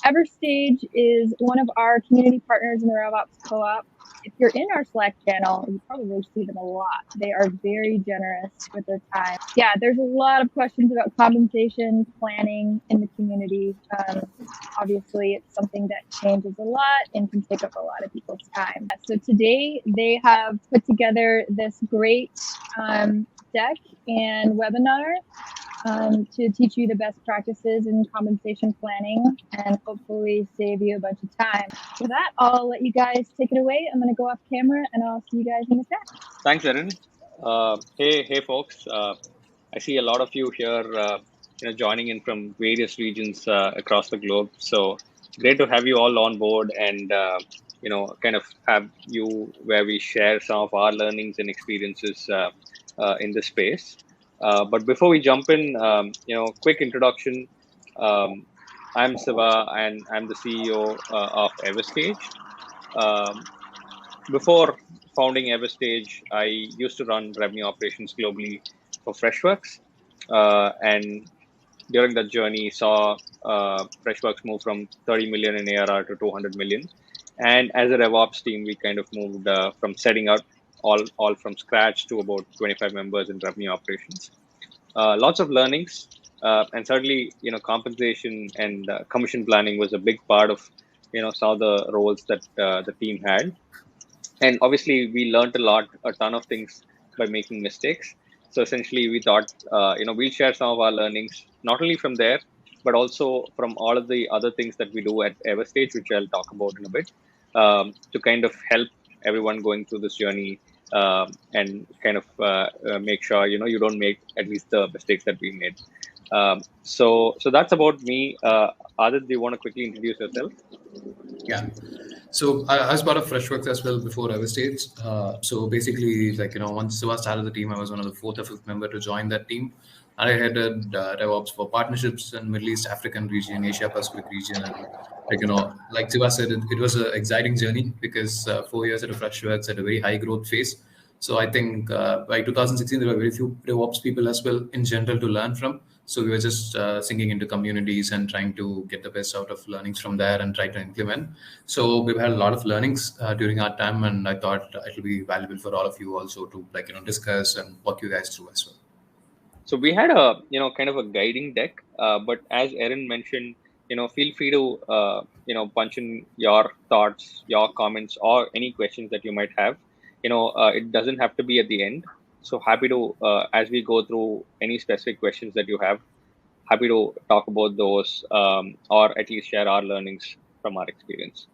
Everstage is one of our community partners in the RevOps Co-op. If you're in our Slack channel, you probably see them a lot. They are very generous with their time. Yeah, there's a lot of questions about compensation planning in the community. Obviously, it's something that changes a lot and can take up a lot of people's time. So today, they have put together this great deck and webinar to teach you the best practices in compensation planning and hopefully save you a bunch of time. With that, I'll let you guys take it away. I'm going to go off camera and I'll see you guys in the chat. Thanks, Erin. Hey, folks. I see a lot of you here, joining in from various regions across the globe. So great to have you all on board and, kind of have you where we share some of our learnings and experiences in this space. But before we jump in, quick introduction. I'm Siva and I'm the CEO of Everstage. Before founding Everstage, I used to run revenue operations globally for Freshworks. And during that journey, saw Freshworks move from 30 million in ARR to 200 million. And as a RevOps team, we kind of moved from setting up all from scratch to about 25 members in revenue operations. Lots of learnings, and certainly, compensation and commission planning was a big part of, some of the roles that the team had. And obviously, we learned a ton of things by making mistakes. So essentially, we thought, we'll share some of our learnings, not only from there, but also from all of the other things that we do at Everstage, which I'll talk about in a bit, to kind of help everyone going through this journey and kind of make sure, you don't make at least the mistakes that we made. So that's about me. Adit, do you want to quickly introduce yourself? Yeah. So I was part of Freshworks as well before Everstage. So basically, once Siva started the team, I was one of the fourth or fifth member to join that team. I headed RevOps for partnerships in Middle East, African region, Asia Pacific region. And like Siva said, it was an exciting journey because 4 years at Freshworks at a very high growth phase. So I think by 2016, there were very few RevOps people as well in general to learn from. So we were just sinking into communities and trying to get the best out of learnings from there and try to implement. So we've had a lot of learnings during our time, and I thought it will be valuable for all of you also to discuss and walk you guys through as well. So we had a kind of a guiding deck, but as Erin mentioned, feel free to punch in your thoughts, your comments, or any questions that you might have. It doesn't have to be at the end. So happy to, as we go through any specific questions that you have, happy to talk about those or at least share our learnings from our experience.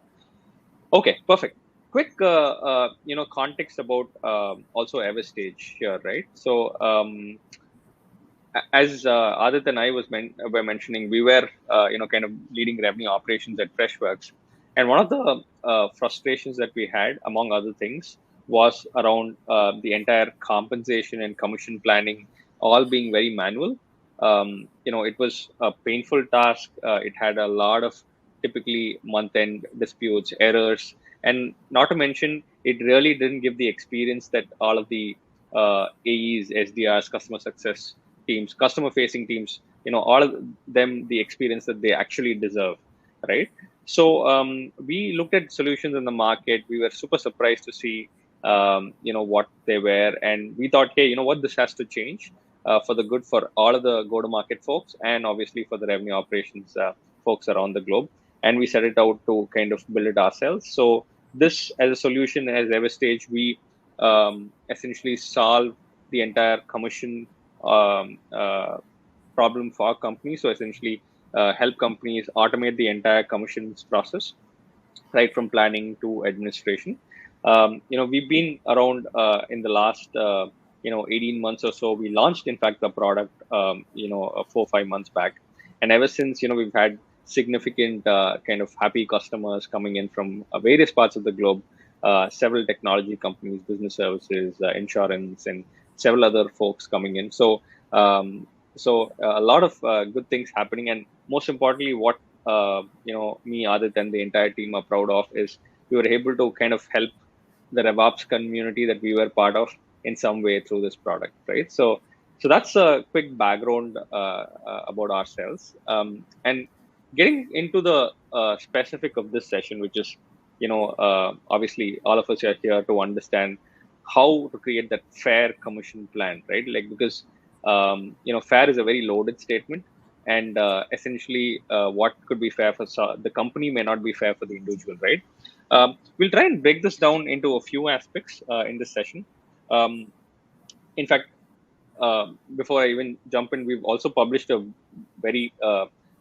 Okay, perfect. Quick, context about also Everstage here, right? So as Adit and I were mentioning, we were, kind of leading revenue operations at Freshworks. And one of the frustrations that we had, among other things, was around the entire compensation and commission planning all being very manual. It was a painful task. It had a lot of typically month-end disputes, errors, and not to mention, it really didn't give the experience that all of the AEs, SDRs, customer success teams, customer-facing teams, all of them, the experience that they actually deserve, right? So we looked at solutions in the market. We were super surprised to see what they were. And we thought, hey, this has to change for the good for all of the go-to-market folks and obviously for the revenue operations folks around the globe. And we set it out to kind of build it ourselves. So this as a solution, as Everstage, we essentially solve the entire commission problem for our company. So essentially help companies automate the entire commissions process, right from planning to administration. We've been around in the last 18 months or so. We launched, in fact, the product 4 or 5 months back, and ever since we've had significant kind of happy customers coming in from various parts of the globe, several technology companies, business services, insurance, and several other folks coming in. So a lot of good things happening, and most importantly, what me, Adit, and the entire team are proud of is we were able to kind of help the RevOps community that we were part of in some way through this product, right? So that's a quick background about ourselves. And Getting into the specific of this session, which is, obviously all of us are here to understand how to create that fair commission plan, right? Like, because, fair is a very loaded statement. And essentially, what could be fair for the company may not be fair for the individual, right? We'll try and break this down into a few aspects in this session. In fact, before I even jump in, we've also published a very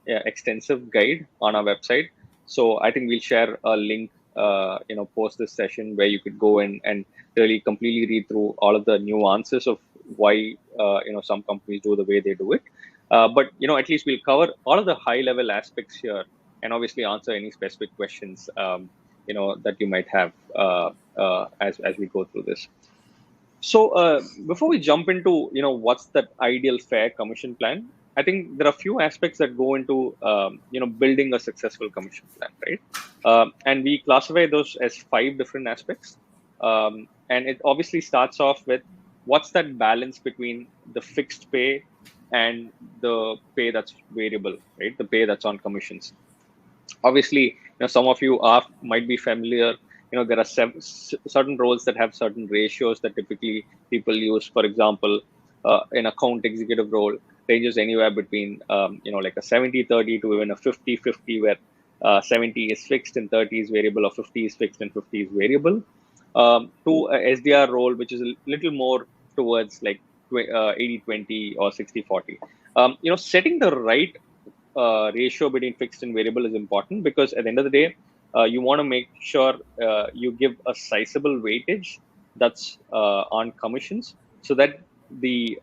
extensive guide on our website. So I think we'll share a link, post this session where you could go in and really completely read through all of the nuances of why, some companies do the way they do it. But, at least we'll cover all of the high level aspects here and obviously answer any specific questions, that you might have as we go through this. So before we jump into, what's that ideal fair commission plan, I think there are a few aspects that go into, building a successful commission plan, right? And we classify those as 5 different aspects. And it obviously starts off with what's that balance between the fixed pay and the pay that's variable, right? The pay that's on commissions. Obviously, some of you might be familiar. There are certain roles that have certain ratios that typically people use. For example, an account executive role ranges anywhere between, like a 70-30 to even a 50-50, where 70 is fixed and 30 is variable, or 50 is fixed and 50 is variable, to a SDR role, which is a little more towards like 80-20 or 60-40. Setting the right ratio between fixed and variable is important, because at the end of the day, you want to make sure you give a sizable weightage that's on commissions, so that the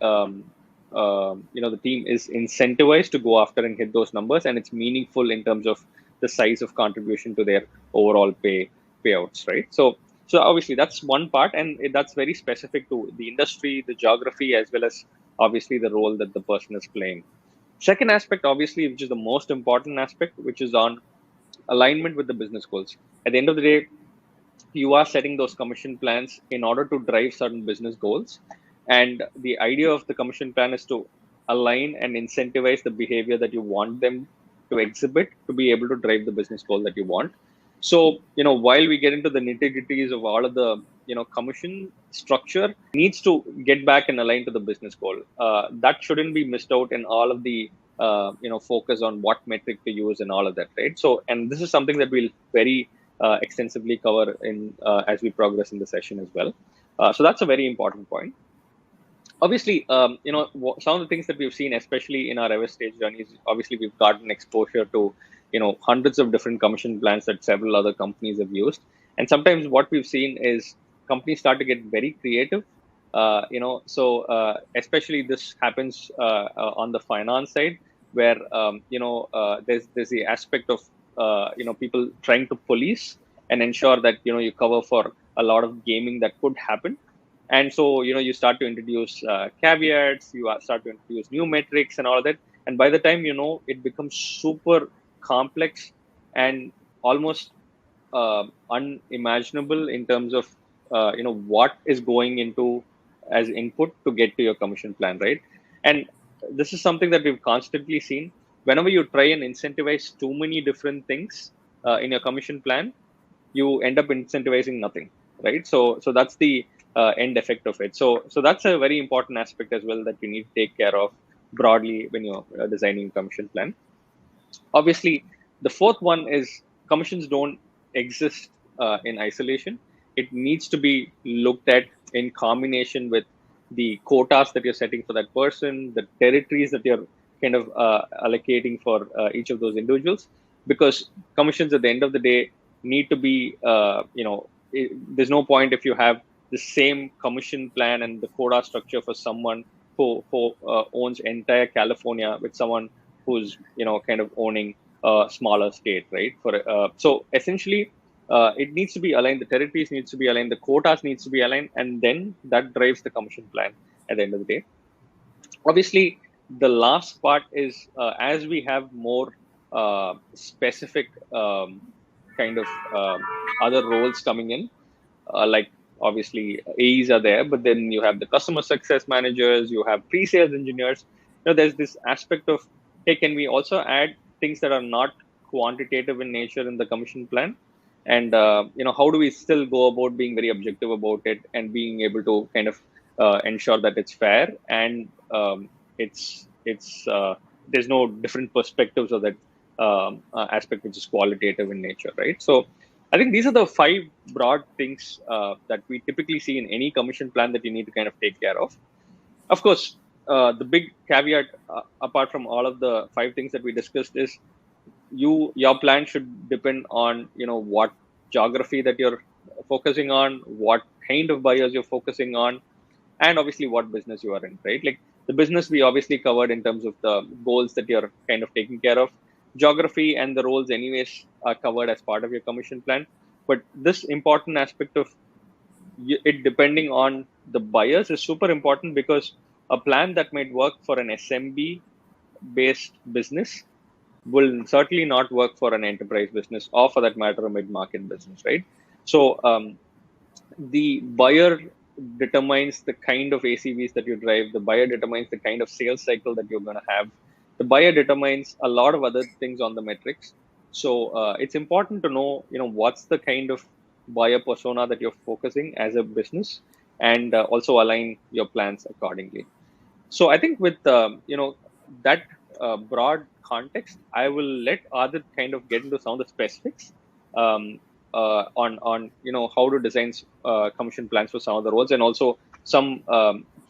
the team is incentivized to go after and hit those numbers, and it's meaningful in terms of the size of contribution to their overall payouts, right? So obviously that's one part, and that's very specific to the industry, the geography, as well as obviously the role that the person is playing. Second aspect, obviously, which is the most important aspect, which is on alignment with the business goals. At the end of the day, you are setting those commission plans in order to drive certain business goals. And the idea of the commission plan is to align and incentivize the behavior that you want them to exhibit to be able to drive the business goal that you want. So, while we get into the nitty-gritties of all of the, commission structure, needs to get back and align to the business goal. That shouldn't be missed out in all of the, focus on what metric to use and all of that, right? So, and this is something that we'll very extensively cover in as we progress in the session as well. So that's a very important point. Obviously, some of the things that we've seen, especially in our Everstage journeys, obviously we've gotten exposure to, hundreds of different commission plans that several other companies have used. And sometimes what we've seen is companies start to get very creative. So especially this happens on the finance side, where, there's the aspect of, people trying to police and ensure that, you cover for a lot of gaming that could happen. And so, you start to introduce caveats, you start to introduce new metrics and all of that. And by the time, it becomes super complex and almost unimaginable in terms of, what is going into as input to get to your commission plan, right? And this is something that we've constantly seen. Whenever you try and incentivize too many different things in your commission plan, you end up incentivizing nothing, right? So that's the end effect of it. So that's a very important aspect as well that you need to take care of broadly when you're designing a commission plan. Obviously, the fourth one is commissions don't exist in isolation. It needs to be looked at in combination with the quotas that you're setting for that person, the territories that you're kind of allocating for each of those individuals, because commissions at the end of the day need to be, there's no point if you have the same commission plan and the quota structure for someone who owns entire California with someone who's, kind of owning a smaller state, right? So essentially, it needs to be aligned. The territories needs to be aligned. The quotas needs to be aligned, and then that drives the commission plan at the end of the day. Obviously, the last part is as we have more specific kind of other roles coming in, like obviously AEs are there, but then you have the customer success managers, you have pre-sales engineers. There's this aspect of, hey, can we also add things that are not quantitative in nature in the commission plan, and how do we still go about being very objective about it and being able to kind of ensure that it's fair and there's no different perspectives of that aspect which is qualitative in nature, right? So I think these are the 5 broad things that we typically see in any commission plan that you need to kind of take care of. Of course, the big caveat, apart from all of the 5 things that we discussed, is your plan should depend on what geography that you're focusing on, what kind of buyers you're focusing on, and obviously what business you are in, right? Like the business we obviously covered in terms of the goals that you're kind of taking care of. Geography and the roles anyways are covered as part of your commission plan, but this important aspect of it depending on the buyers is super important, because a plan that might work for an SMB based business will certainly not work for an enterprise business, or for that matter a mid-market business, right? So the buyer determines the kind of ACVs that you drive. The buyer determines the kind of sales cycle that you're going to have. The buyer determines a lot of other things on the metrics. So it's important to know, what's the kind of buyer persona that you're focusing as a business, and also align your plans accordingly. So I think with that broad context, I will let Adit kind of get into some of the specifics on how to design commission plans for some of the roles, and also some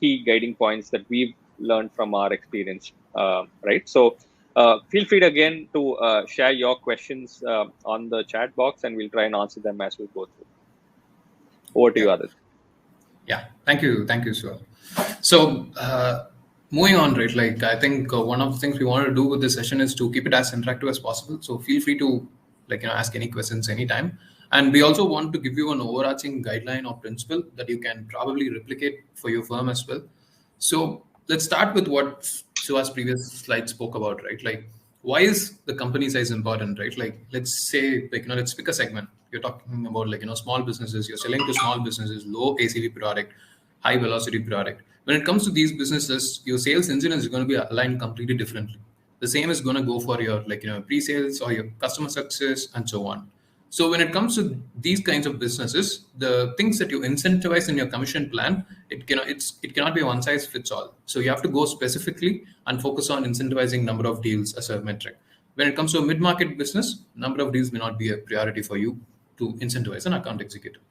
key guiding points that we've learned from our experience, right? So feel free again to share your questions on the chat box, and we'll try and answer them as we go through. Over to you, Adit. Yeah, thank you, Siva. So moving on, right? Like I think one of the things we want to do with this session is to keep it as interactive as possible. So feel free to ask any questions anytime. And we also want to give you an overarching guideline or principle that you can probably replicate for your firm as well. So let's start with what Siva's previous slide spoke about, right? Like, why is the company size important, right? Like, let's say, let's pick a segment. You're talking about small businesses. You're selling to small businesses, low ACV product, high velocity product. When it comes to these businesses, your sales engine is going to be aligned completely differently. The same is going to go for your pre-sales or your customer success and so on. So when it comes to these kinds of businesses, the things that you incentivize in your commission plan, it cannot be one size fits all. So you have to go specifically and focus on incentivizing number of deals as a metric. When it comes to a mid-market business, number of deals may not be a priority for you to incentivize an account executive.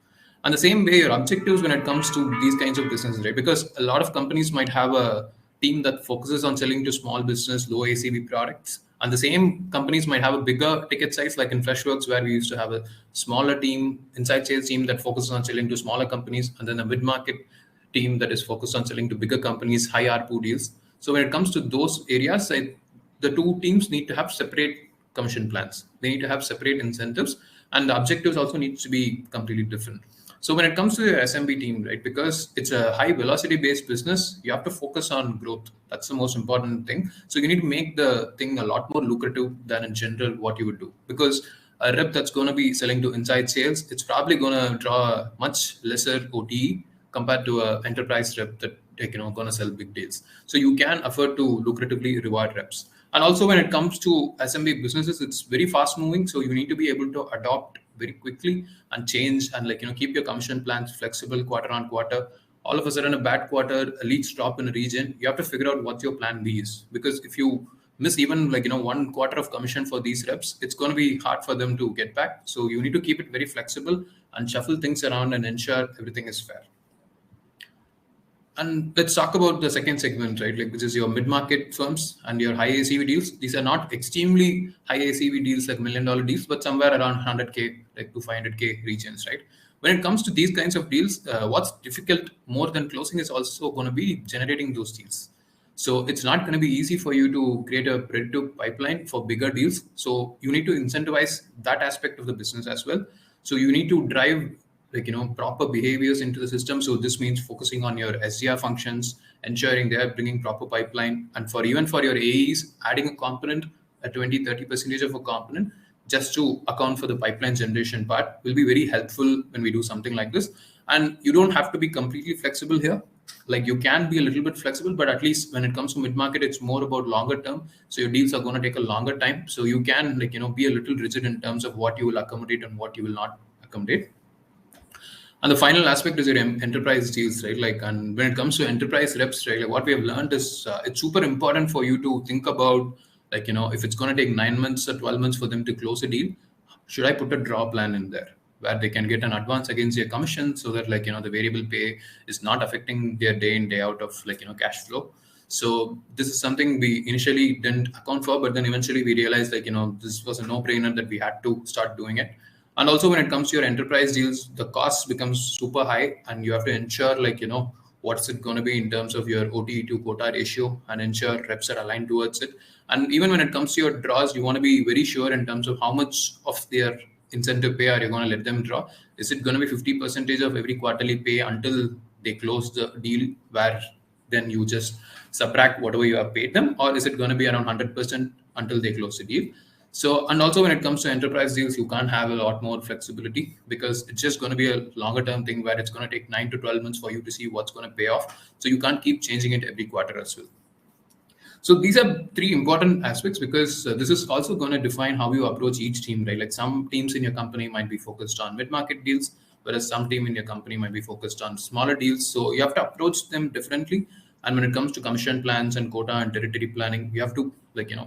And the same way, your objectives when it comes to these kinds of businesses, right? Because a lot of companies might have a team that focuses on selling to small business, low ACV products. And the same companies might have a bigger ticket size, like in Freshworks, where we used to have a smaller team, inside sales team that focuses on selling to smaller companies, and then a mid-market team that is focused on selling to bigger companies, high ARPU deals. So when it comes to those areas, the 2 teams need to have separate commission plans. They need to have separate incentives, and the objectives also need to be completely different. So when it comes to your SMB team, right, because it's a high velocity based business, you have to focus on growth. That's the most important thing. So you need to make the thing a lot more lucrative than in general what you would do. Because a rep that's going to be selling to inside sales, it's probably going to draw much lesser OTE compared to an enterprise rep that going to sell big deals. So you can afford to lucratively reward reps. And also when it comes to SMB businesses, it's very fast moving. So you need to be able to adopt very quickly and change and keep your commission plans flexible quarter on quarter. All of a sudden, a bad quarter, a leads drop in a region, you have to figure out what your plan B is. Because if you miss even 1 quarter of commission for these reps, it's going to be hard for them to get back. So you need to keep it very flexible and shuffle things around and ensure everything is fair. And let's talk about the second segment, right? Which is your mid-market firms and your high ACV deals. These are not extremely high ACV deals like $1 million deals, but somewhere around 100K, to 500K regions, right? When it comes to these kinds of deals, what's difficult more than closing is also going to be generating those deals. So it's not going to be easy for you to create a predictive pipeline for bigger deals. So you need to incentivize that aspect of the business as well. So you need to drive proper behaviors into the system. So this means focusing on your SDR functions, ensuring they are bringing proper pipeline. And even for your AEs, adding a component, a 20-30% of a component, just to account for the pipeline generation part will be very helpful when we do something like this. And you don't have to be completely flexible here. like you can be a little bit flexible, but at least when it comes to mid-market, it's more about longer term. So your deals are going to take a longer time. So you can be a little rigid in terms of what you will accommodate and what you will not accommodate. And the final aspect is your enterprise deals, right? Like, and when it comes to enterprise reps, right, like what we have learned is it's super important for you to think about, if it's going to take 9 months or 12 months for them to close a deal, should I put a draw plan in there where they can get an advance against their commission so that the variable pay is not affecting their day in, day out of cash flow. So this is something we initially didn't account for, but then eventually we realized this was a no-brainer that we had to start doing it. And also when it comes to your enterprise deals, the cost becomes super high and you have to ensure what's it going to be in terms of your OTE to quota ratio and ensure reps are aligned towards it. And even when it comes to your draws, you want to be very sure in terms of how much of their incentive pay are you going to let them draw. Is it going to be 50% of every quarterly pay until they close the deal, where then you just subtract whatever you have paid them, or is it going to be around 100% until they close the deal? So, and also when it comes to enterprise deals, you can't have a lot more flexibility because it's just going to be a longer term thing where it's going to take 9 to 12 months for you to see what's going to pay off. So you can't keep changing it every quarter as well. So these are 3 important aspects because this is also going to define how you approach each team, right? Like some teams in your company might be focused on mid-market deals, whereas some team in your company might be focused on smaller deals. So you have to approach them differently. And when it comes to commission plans and quota and territory planning, you have to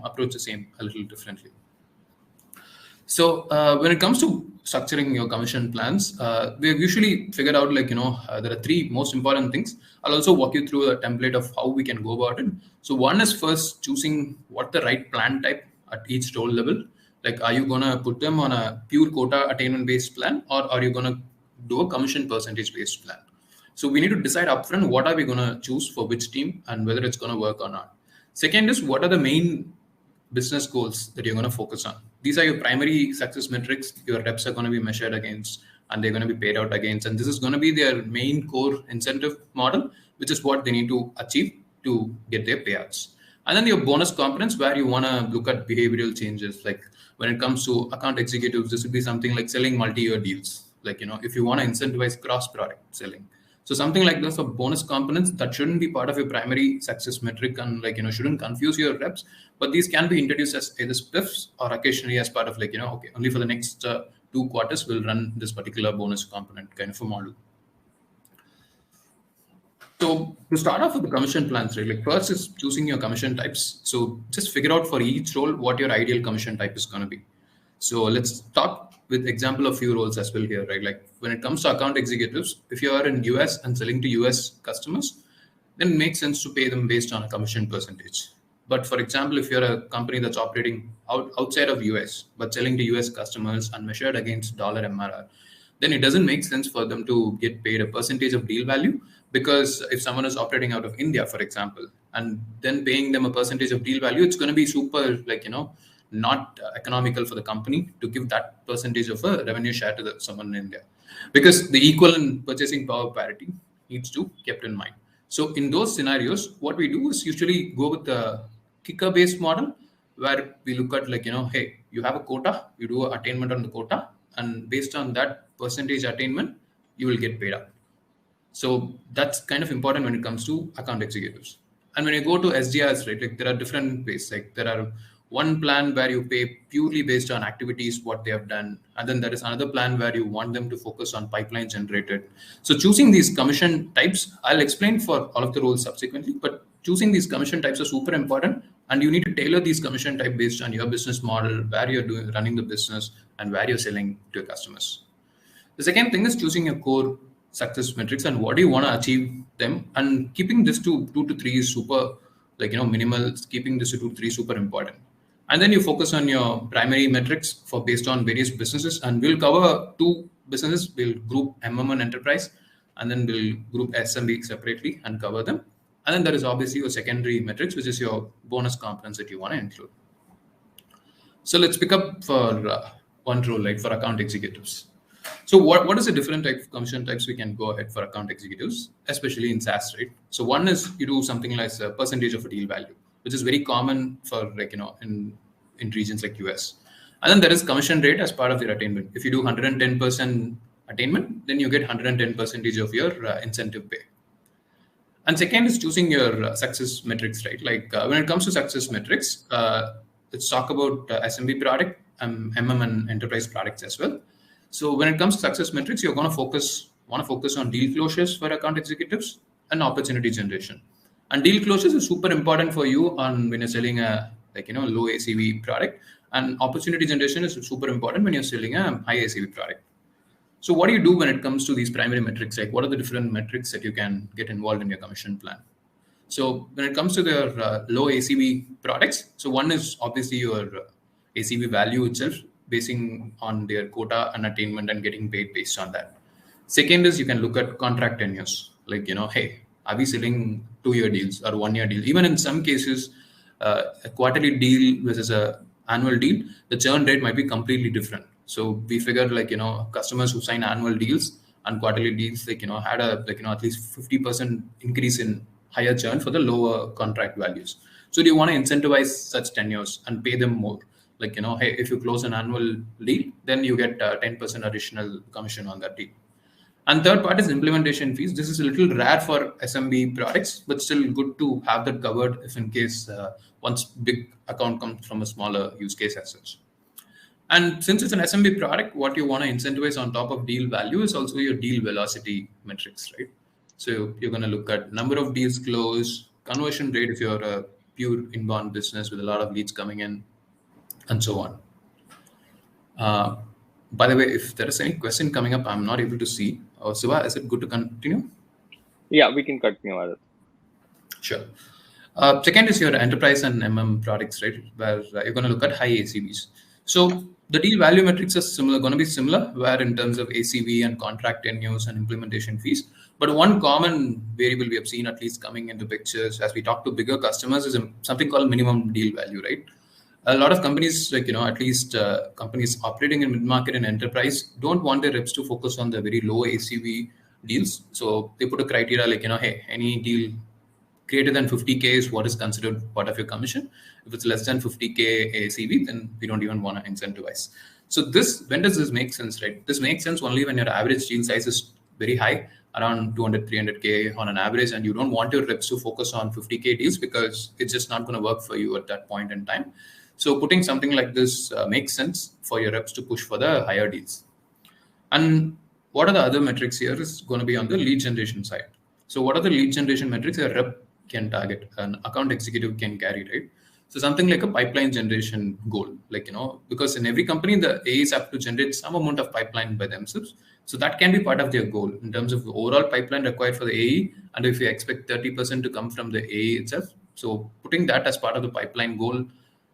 approach the same a little differently. So when it comes to structuring your commission plans, we've usually figured out there are 3 most important things. I'll also walk you through a template of how we can go about it. So one is first choosing what the right plan type at each role level. Like, are you going to put them on a pure quota attainment based plan, or are you going to do a commission percentage based plan? So we need to decide upfront what are we going to choose for which team and whether it's going to work or not. Second is what are the main business goals that you're going to focus on. These are your primary success metrics your reps are going to be measured against and they're going to be paid out against. And this is going to be their main core incentive model, which is what they need to achieve to get their payouts. And then your bonus components where you want to look at behavioral changes. Like when it comes to account executives, this would be something like selling multi-year deals. Like, if you want to incentivize cross-product selling. So something like this for bonus components that shouldn't be part of your primary success metric and shouldn't confuse your reps, but these can be introduced as either spiffs or occasionally as part of okay, only for the next 2 quarters we'll run this particular bonus component kind of a model. So to start off with the commission plans, right? Like first is choosing your commission types. So just figure out for each role what your ideal commission type is going to be. So let's talk with example of few roles as well here, right? Like when it comes to account executives, if you are in US and selling to US customers, then it makes sense to pay them based on a commission percentage. But for example, if you're a company that's operating outside of US, but selling to US customers and measured against dollar MRR, then it doesn't make sense for them to get paid a percentage of deal value, because if someone is operating out of India, for example, and then paying them a percentage of deal value, it's going to be super not economical for the company to give that percentage of a revenue share to someone in India, because the equal and purchasing power parity needs to be kept in mind. So in those scenarios, what we do is usually go with the kicker based model where we look at hey, you have a quota, you do attainment on the quota, and based on that percentage attainment, you will get paid out. So that's kind of important when it comes to account executives. And when you go to SDRs, right, like there are different ways. Like there are one plan where you pay purely based on activities, what they have done. And then there is another plan where you want them to focus on pipeline generated. So choosing these commission types, I'll explain for all of the roles subsequently, but choosing these commission types are super important. And you need to tailor these commission type based on your business model, where you're running the business and where you're selling to your customers. The second thing is choosing your core success metrics and what do you want to achieve them, and keeping this to 2 to 3 is super minimal. Keeping this to 2 to 3 super important. And then you focus on your primary metrics for based on various businesses, and we'll cover 2 businesses. We'll group MM and enterprise, and then we'll group SMB separately and cover them. And then there is obviously your secondary metrics, which is your bonus components that you want to include. So let's pick up for one role, like for account executives. So what is the different type of commission types we can go ahead for account executives, especially in SaaS, right? So one is you do something like a percentage of a deal value, which is very common for in regions like US. And then there is commission rate as part of your attainment. If you do 110% attainment, then you get 110% of your incentive pay. And second is choosing your success metrics, right? Like when it comes to success metrics, let's talk about SMB product, MM and enterprise products as well. So when it comes to success metrics, you're going to focus on deal closures for account executives and opportunity generation. And deal closures is super important for you on when you're selling a low ACV product, and opportunity generation is super important when you're selling a high ACV product. So what do you do when it comes to these primary metrics? Like what are the different metrics that you can get involved in your commission plan? So when it comes to their low ACV products, so one is obviously your ACV value itself, basing on their quota and attainment and getting paid based on that. Second is you can look at contract tenures, like, hey, are we selling 2-year deals or 1-year deal? Even in some cases, a quarterly deal versus a annual deal, the churn rate might be completely different. So we figured customers who sign annual deals and quarterly deals, had a at least 50% increase in higher churn for the lower contract values. So do you want to incentivize such tenures and pay them more? Hey, if you close an annual deal, then you get 10% additional commission on that deal. And third part is implementation fees. This is a little rare for SMB products, but still good to have that covered if in case once big account comes from a smaller use case as such. And since it's an SMB product, what you want to incentivize on top of deal value is also your deal velocity metrics, right? So you're going to look at number of deals closed, conversion rate if you're a pure inbound business with a lot of leads coming in, and so on. By the way, if there is any question coming up, I'm not able to see. Siva, is it good to continue? Yeah, we can continue, Adithya. Sure. Second is your enterprise and MM products, right? Where you're going to look at high ACVs. So the deal value metrics are going to be similar, where in terms of ACV and contract tenures and implementation fees. But one common variable we have seen at least coming into pictures as we talk to bigger customers is something called minimum deal value, right? A lot of companies, at least companies operating in mid-market and enterprise, don't want their reps to focus on the very low ACV deals. So they put a criteria like, hey, any deal greater than 50K is what is considered part of your commission. If it's less than 50K ACV, then we don't even want to incentivize. So when does this make sense, right? This makes sense only when your average deal size is very high, around 200, 300K on an average, and you don't want your reps to focus on 50K deals because it's just not going to work for you at that point in time. So putting something like this makes sense for your reps to push for the higher deals. And what are the other metrics here is going to be on the lead generation side. So what are the lead generation metrics a rep can target, an account executive can carry, right? So something like a pipeline generation goal, because in every company, the AEs have to generate some amount of pipeline by themselves. So that can be part of their goal in terms of the overall pipeline required for the AE. And if you expect 30% to come from the AE itself, so putting that as part of the pipeline goal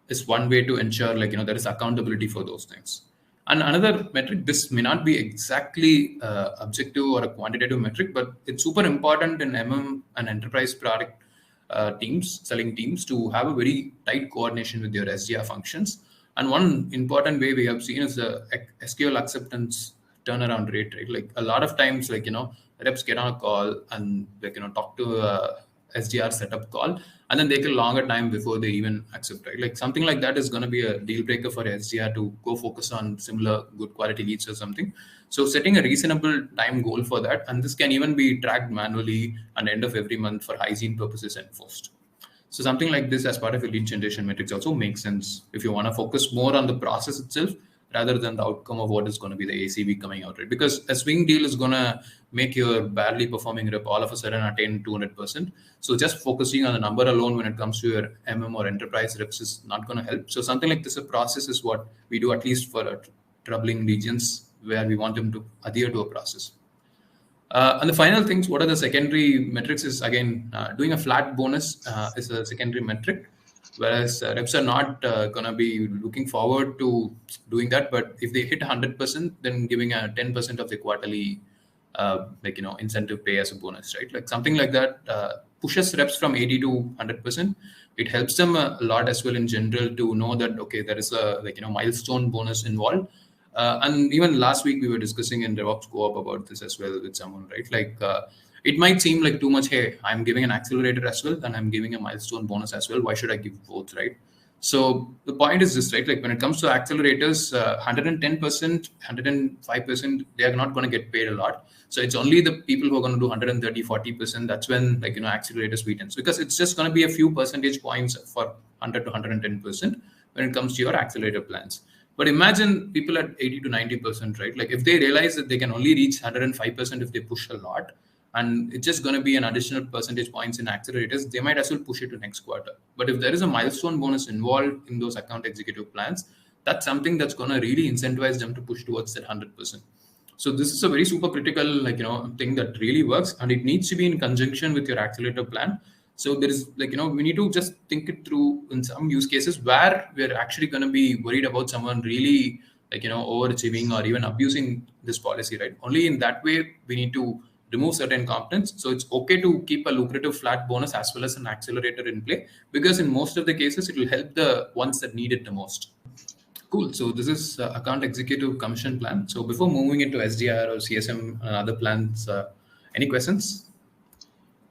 is one way to ensure there is accountability for those things. And another metric, this may not be exactly objective or a quantitative metric, but it's super important in MM and enterprise product selling teams to have a very tight coordination with your SDR functions. And one important way we have seen is the SQL acceptance turnaround rate, right? Like a lot of times, reps get on a call and talk to SDR setup call, and then take a longer time before they even accept, right? Like something like that is going to be a deal breaker for SDR to go focus on similar good quality leads or something. So setting a reasonable time goal for that, and this can even be tracked manually and end of every month for hygiene purposes enforced. So something like this as part of your lead generation metrics also makes sense if you want to focus more on the process itself rather than the outcome of what is going to be the ACV coming out, right? Because a swing deal is going to make your badly performing rep all of a sudden attain 200%. So just focusing on the number alone when it comes to your MM or enterprise reps is not going to help. So something like this, a process is what we do, at least for troubling regions where we want them to adhere to a process. And the final things, what are the secondary metrics is, again, doing a flat bonus is a secondary metric. Whereas reps are not going to be looking forward to doing that. But if they hit 100%, then giving a 10% of the quarterly, incentive pay as a bonus, right? Like something like that pushes reps from 80 to 100%. It helps them a lot as well in general to know that, okay, there is a milestone bonus involved. And even last week we were discussing in RevOps Co-op about this as well with someone, right? It might seem like too much. Hey, I'm giving an accelerator as well, and I'm giving a milestone bonus as well. Why should I give both, right? So the point is this, right? Like when it comes to accelerators, 110%, 105%, they are not going to get paid a lot. So it's only the people who are going to do 130, 40%. That's when accelerator sweetens, because it's just going to be a few percentage points for 100 to 110% when it comes to your accelerator plans. But imagine people at 80 to 90%, right? Like if they realize that they can only reach 105% if they push a lot, and it's just going to be an additional percentage points in accelerators, they might as well push it to next quarter. But if there is a milestone bonus involved in those account executive plans, that's something that's going to really incentivize them to push towards that 100%. So this is a very super critical, thing that really works, and it needs to be in conjunction with your accelerator plan. So there is we need to just think it through in some use cases where we're actually going to be worried about someone really overachieving or even abusing this policy, right? Only in that way we need to remove certain components. So it's okay to keep a lucrative flat bonus as well as an accelerator in play, because in most of the cases it will help the ones that need it the most. Cool. So this is account executive commission plan. So before moving into SDR or CSM and other plans, any questions?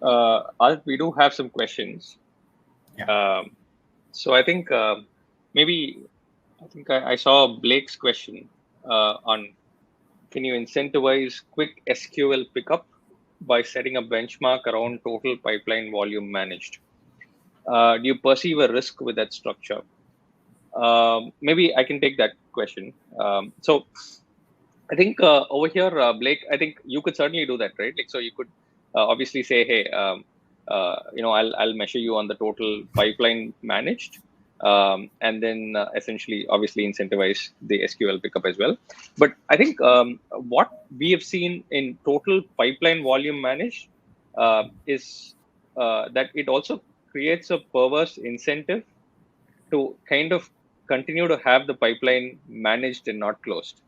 We do have some questions. Yeah. So I think I saw Blake's question on, can you incentivize quick SQL pickup by setting a benchmark around total pipeline volume managed? Do you perceive a risk with that structure? Maybe I can take that question. So I think over here, Blake, I think you could certainly do that, right? Like, so you could obviously say, hey, I'll measure you on the total pipeline managed, and then essentially, obviously, incentivize the SQL pickup as well. But I think what we have seen in total pipeline volume managed is that it also creates a perverse incentive to kind of continue to have the pipeline managed and not closed.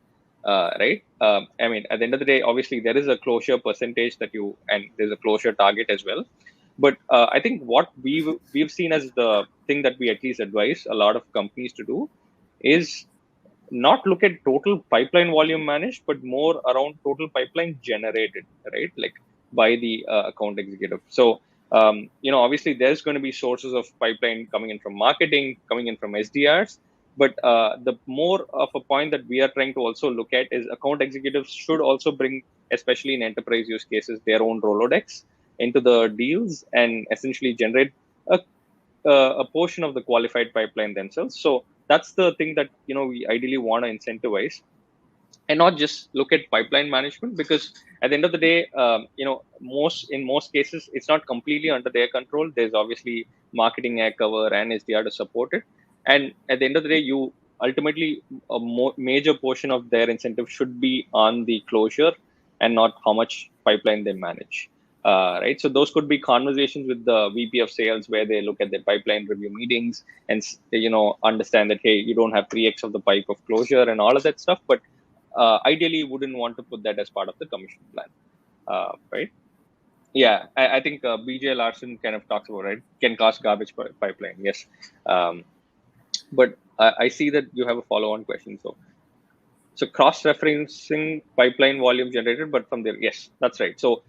Right? I mean, at the end of the day, obviously there is a closure percentage and there's a closure target as well. But I think what we've seen as the thing that we at least advise a lot of companies to do is not look at total pipeline volume managed, but more around total pipeline generated, right? Like by the account executive. So, obviously there's going to be sources of pipeline coming in from marketing, coming in from SDRs. But the more of a point that we are trying to also look at is account executives should also bring, especially in enterprise use cases, their own Rolodex into the deals and essentially generate a portion of the qualified pipeline themselves. So that's the thing that we ideally want to incentivize, and not just look at pipeline management, because at the end of the day, in most cases, it's not completely under their control. There's obviously marketing air cover and SDR to support it. And at the end of the day, you ultimately, a major portion of their incentive should be on the closure and not how much pipeline they manage. Right. So those could be conversations with the VP of sales where they look at their pipeline review meetings and, understand that, hey, you don't have 3x of the pipe of closure and all of that stuff. But ideally, you wouldn't want to put that as part of the commission plan. Right. Yeah, I think BJ Larson kind of talks about, right, can cost garbage pipeline. Yes. But I see that you have a follow-on question. So cross-referencing pipeline volume generated, but from there, yes, that's right. So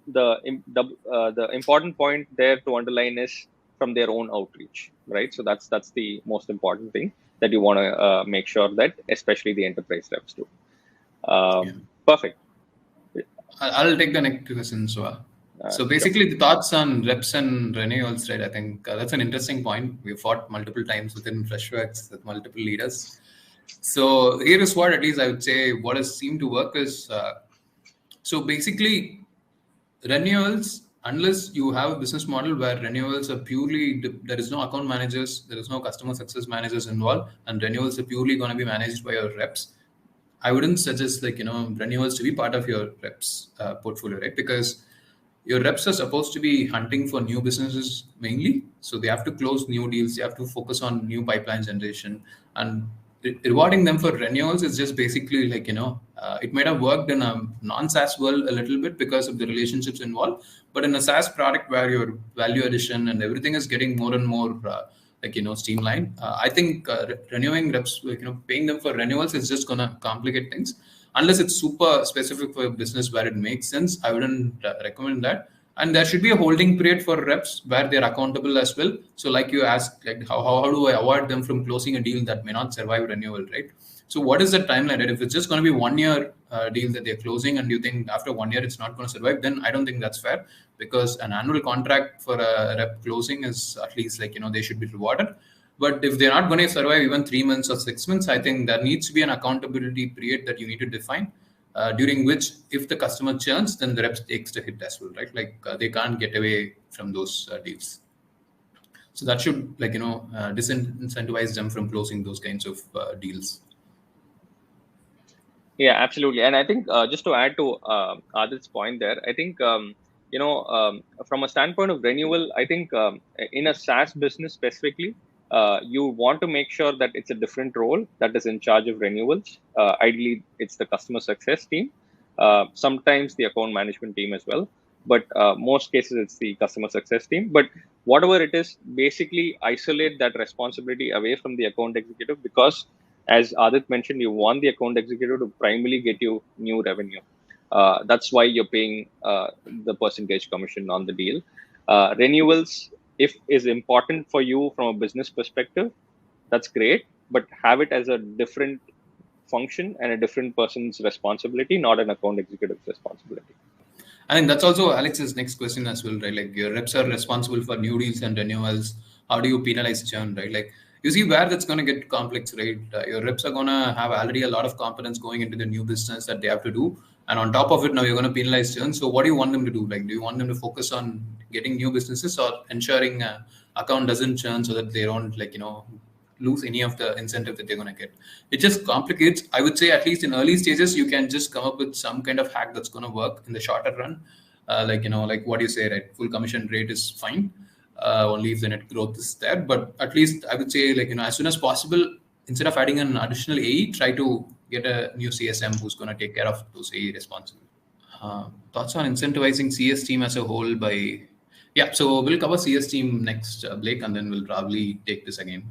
the important point there to underline is from their own outreach, right? So that's the most important thing that you want to make sure that especially the enterprise reps do. Perfect. I'll take the next question, Siva. So basically, the thoughts on reps and renewals, right? I think that's an interesting point. We've fought multiple times within Freshworks with multiple leaders. So here is what, at least I would say, what has seemed to work is, so basically, renewals, unless you have a business model where renewals are purely, there is no account managers, there is no customer success managers involved, and renewals are purely going to be managed by your reps, I wouldn't suggest renewals to be part of your reps portfolio, right? Because your reps are supposed to be hunting for new businesses mainly. So they have to close new deals. They have to focus on new pipeline generation, and rewarding them for renewals is just basically it might have worked in a non-SaaS world a little bit because of the relationships involved. But in a SaaS product where your value addition and everything is getting more and more streamlined, I think renewing reps, paying them for renewals is just going to complicate things. Unless it's super specific for a business where it makes sense, I wouldn't recommend that. And there should be a holding period for reps where they're accountable as well. So like you asked, like how do I avoid them from closing a deal that may not survive renewal, right? So what is the timeline, right? If it's just going to be 1 year deal that they're closing and you think after 1 year it's not going to survive, then I don't think that's fair, because an annual contract for a rep closing is at least like, they should be rewarded. But if they're not going to survive even 3 months or 6 months, I think there needs to be an accountability period that you need to define, during which if the customer churns, then the reps takes the hit as well, right? Like they can't get away from those deals. So that should disincentivize them from closing those kinds of deals. Yeah, absolutely. And I think just to add to Adit's point there, I think, from a standpoint of renewal, I think in a SaaS business specifically, you want to make sure that it's a different role that is in charge of renewals. Ideally, it's the customer success team, sometimes the account management team as well. But most cases, it's the customer success team. But whatever it is, basically isolate that responsibility away from the account executive, because as Adit mentioned, you want the account executive to primarily get you new revenue. That's why you're paying the percentage commission on the deal. Renewals, if is important for you from a business perspective, that's great, but have it as a different function and a different person's responsibility, not an account executive's responsibility. I think that's also Alex's next question as well, right? Like your reps are responsible for new deals and renewals. How do you penalize churn, right? Like you see where that's going to get complex, right? Your reps are going to have already a lot of confidence going into the new business that they have to do. And on top of it, now you're going to penalize churn. So what do you want them to do? Like, do you want them to focus on getting new businesses or ensuring account doesn't churn so that they don't lose any of the incentive that they're going to get? It just complicates. I would say at least in early stages, you can just come up with some kind of hack that's going to work in the shorter run. Like what you say, right? Full commission rate is fine. Only if the net growth is there. But at least I would say, as soon as possible, instead of adding an additional AE, try to get a new CSM who's going to take care of those AE responsible. Thoughts on incentivizing CS team as a whole by... Yeah, so we'll cover CS team next, Blake, and then we'll probably take this again.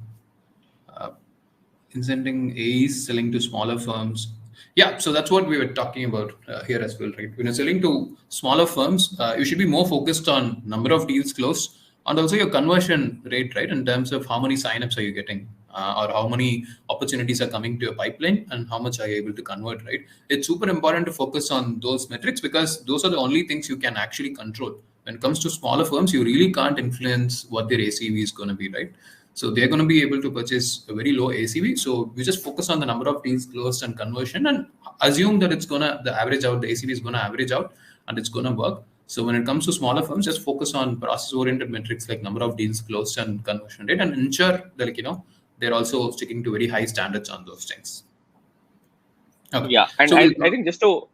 Incenting AEs selling to smaller firms. Yeah, so that's what we were talking about here as well, right? When you're selling to smaller firms, you should be more focused on number of deals closed and also your conversion rate, right? In terms of how many signups are you getting, or how many opportunities are coming to your pipeline and how much are you able to convert, right? It's super important to focus on those metrics because those are the only things you can actually control. When it comes to smaller firms, you really can't influence what their ACV is going to be, right? So they're going to be able to purchase a very low ACV. So we just focus on the number of deals closed and conversion and assume that it's going to, the average out, the ACV is going to average out and it's going to work. So when it comes to smaller firms, just focus on process-oriented metrics like number of deals closed and conversion rate and ensure that, they're also sticking to very high standards on those things. Okay. Yeah, and so I think just to,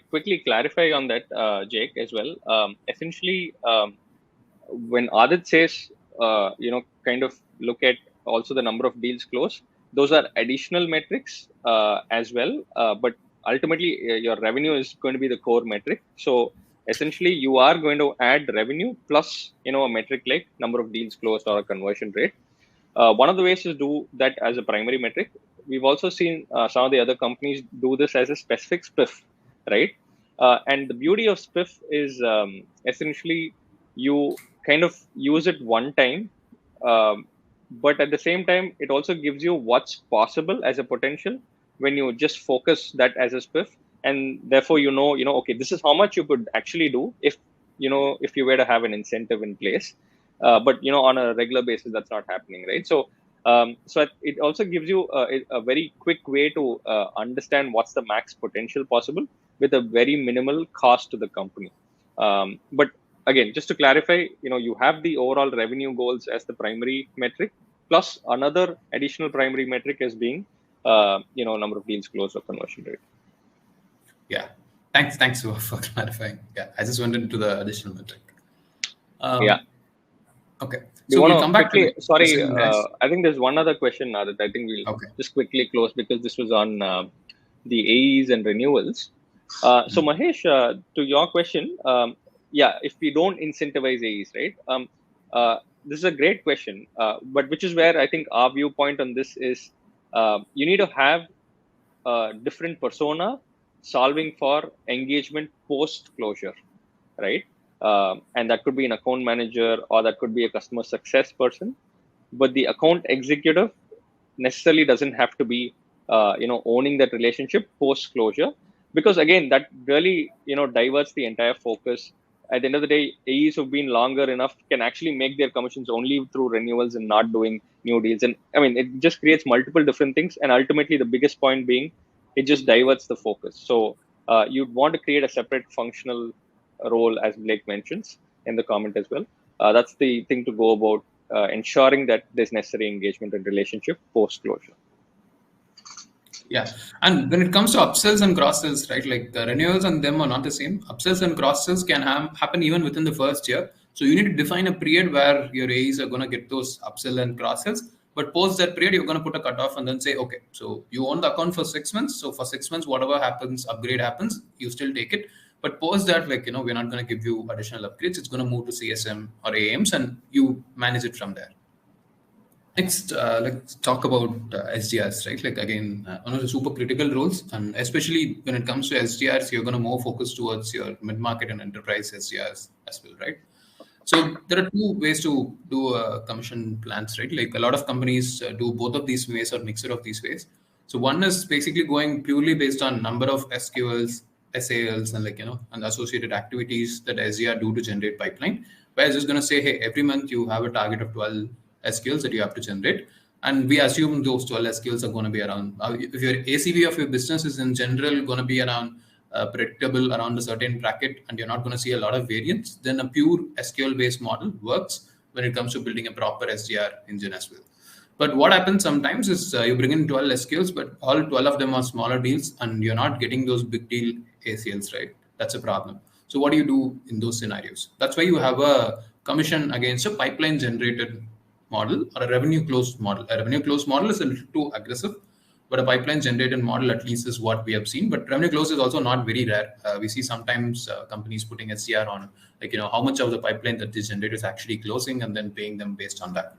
quickly clarify on that, Jake, as well. Essentially, when Adit says, kind of look at also the number of deals closed, those are additional metrics as well. But ultimately, your revenue is going to be the core metric. So essentially, you are going to add revenue plus, a metric like number of deals closed or a conversion rate. One of the ways to do that as a primary metric, we've also seen some of the other companies do this as a specific spiff, right? And the beauty of spiff is essentially you kind of use it one time, but at the same time, it also gives you what's possible as a potential when you just focus that as a spiff. And therefore, okay, this is how much you could actually do if you were to have an incentive in place. But on a regular basis, that's not happening, right? So it also gives you a very quick way to understand what's the max potential possible with a very minimal cost to the company. But again, just to clarify, you have the overall revenue goals as the primary metric, plus another additional primary metric as being, number of deals closed or conversion rate. Yeah, thanks for clarifying. Yeah, I just went into the additional metric. Yeah. Okay. So we'll come back to sorry, I think there's one other question now that I think we'll just quickly close because this was on the AEs and renewals. So Mahesh, to your question, if we don't incentivize AEs, right? This is a great question, but which is where I think our viewpoint on this is you need to have a different persona solving for engagement post closure, right? and that could be an account manager or that could be a customer success person. But the account executive necessarily doesn't have to be owning that relationship post closure, because again that really diverts the entire focus. At the end of the day, AEs who've been longer enough can actually make their commissions only through renewals and not doing new deals. And I mean, it just creates multiple different things, and ultimately the biggest point being it just diverts the focus. So you'd want to create a separate functional role, as Blake mentions in the comment as well. That's the thing to go about ensuring that there's necessary engagement and relationship post closure. Yeah, and when it comes to upsells and cross sells, right? Like the renewals and them are not the same. Upsells and cross sells can happen even within the first year. So you need to define a period where your AEs are going to get those upsell and cross sells. But post that period, you're going to put a cutoff and then say, okay, so you own the account for 6 months. So for 6 months, whatever happens, upgrade happens, you still take it. But post that, we're not going to give you additional upgrades. It's going to move to CSM or AMs and you manage it from there. Next, let's talk about SDRs, right? Like again, one of the super critical roles, and especially when it comes to SDRs, you're going to more focus towards your mid-market and enterprise SDRs as well, right? So there are two ways to do commission plans, right? Like a lot of companies do both of these ways or mixture of these ways. So one is basically going purely based on number of SQLs, SALs, and and associated activities that SDR do to generate pipeline. Where it's just going to say, hey, every month you have a target of 12 SQLs that you have to generate, and we assume those 12 SQLs are going to be around. If your ACV of your business is in general going to be around predictable around a certain bracket, and you're not going to see a lot of variance, then a pure SQL based model works when it comes to building a proper SDR engine as well. But what happens sometimes is you bring in 12 SQLs, but all 12 of them are smaller deals, and you're not getting those big deal ACLs, right? That's a problem. So what do you do in those scenarios? That's why you have a commission against a pipeline generated model or a revenue closed model. A revenue closed model is a little too aggressive, but a pipeline generated model at least is what we have seen. But revenue closed is also not very rare. We see sometimes companies putting SDR on how much of the pipeline that they generate is actually closing and then paying them based on that.